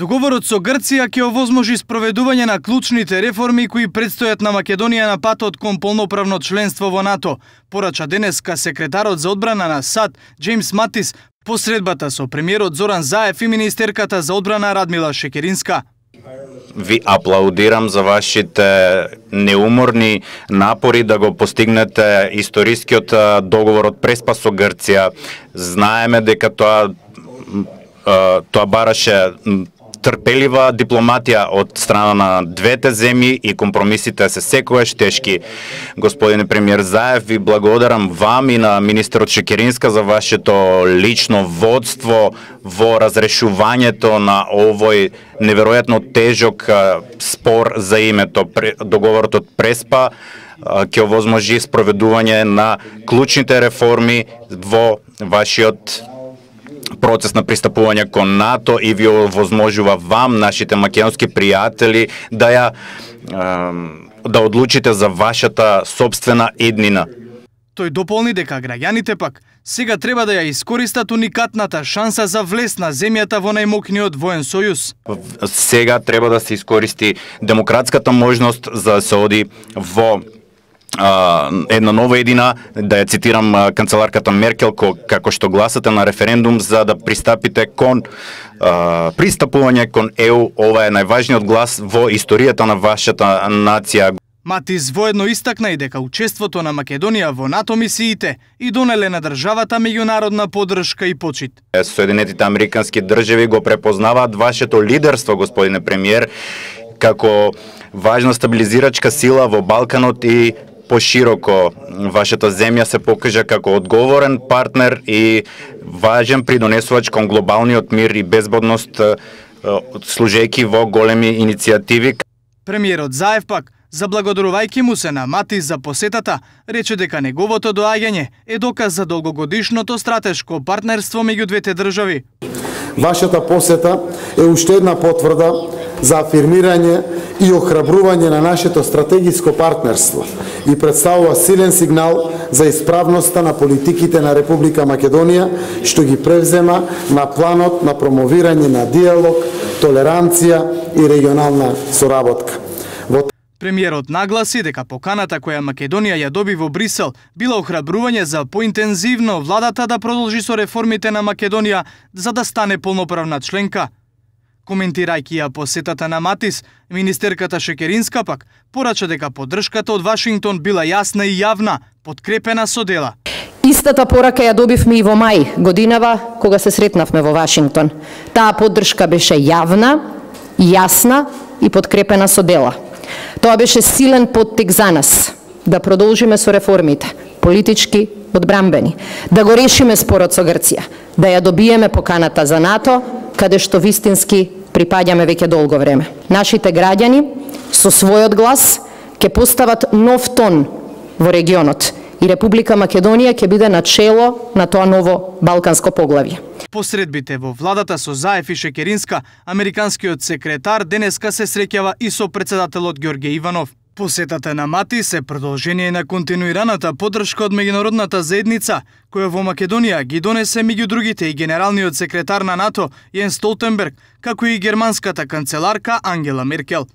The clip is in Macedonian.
Договорот со Грција ќе овозможи спроведување на клучните реформи кои предстојат на Македонија на патот кон полноправно членство во НАТО, порача денеска секретарот за одбрана на САД Џејмс Матис по средбата со премиерот Зоран Заев и министерката за одбрана Радмила Шекеринска. Ви аплаудирам за вашите неуморни напори да го постигнете историскиот договор од Преспа со Грција. Знаеме дека тоа бараше трпелива дипломатија од страна на двете земји и компромисите се секогаш тешки. Господине премиер Заев, ви благодарам вам и на министерот Шекеринска за вашето лично водство во разрешувањето на овој неверојатно тежок спор за името. Договорот од Преспа ќе овозможи спроведување на клучните реформи во вашиот процес на пристапување кон НАТО и ви овозможува вам, нашите македонски пријатели, да одлучите за вашата собствена иднина. Тој дополни дека граѓаните пак сега треба да ја искористат уникатната шанса за влез на земјата во најмокниот воен сојуз. Сега треба да се искористи демократската можност за да се оди во една нова едина, да ја цитирам канцеларката Меркел, како што гласате на референдум за да пристапите кон пристапување кон ЕУ. Ова е најважниот глас во историјата на вашата нација. Матис воедно истакна и дека учеството на Македонија во НАТО мисиите и донеле на државата меѓународна поддршка и почит. Соединетите американски држави го препознаваат вашето лидерство, господине премиер, како важна стабилизирачка сила во Балканот и пошироко. Вашата земја се покажа како одговорен партнер и важен придонесувач кон глобалниот мир и безбедност, служејќи во големи иницијативи. Премиерот Заев пак, заблагодарувајќи му се на Матис за посетата, рече дека неговото доаѓање е доказ за долгогодишното стратешко партнерство меѓу двете држави. Вашата посета е уште една потврда за афирмирање и охрабрување на нашето стратегиско партнерство и представува силен сигнал за исправноста на политиките на Република Македонија, што ги превзема на планот на промовирање на диалог, толеранција и регионална соработка. Премиерот нагласи дека поканата која Македонија ја доби во Брисел била охрабрување за поинтензивно владата да продолжи со реформите на Македонија за да стане полноправна членка. Коментирајќи ја посетата на Матис, министерката Шекеринска пак порача дека поддршката од Вашингтон била јасна и јавна, подкрепена со дела. Истата порака ја добивме и во мај годинава, кога се сретнавме во Вашингтон. Таа поддршка беше јавна, јасна и подкрепена со дела. Тоа беше силен поттик за нас да продолжиме со реформите, политички, одбрамбени, да го решиме спорот со Грција, да ја добиеме поканата за НАТО, каде што вистински припаѓаме веќе долго време. Нашите граѓани со својот глас ќе постават нов тон во регионот и Република Македонија ќе биде на чело на тоа ново балканско поглавје. По средбите во владата со Заев и Шекеринска, американскиот секретар денеска се среќава и со председателот Ѓорѓе Иванов. Посетата на Матис е продолжение на континуираната поддршка од меѓународната заедница, која во Македонија ги донесе меѓу другите и генералниот секретар на НАТО Јенс Столтенберг, како и германската канцеларка Ангела Меркел.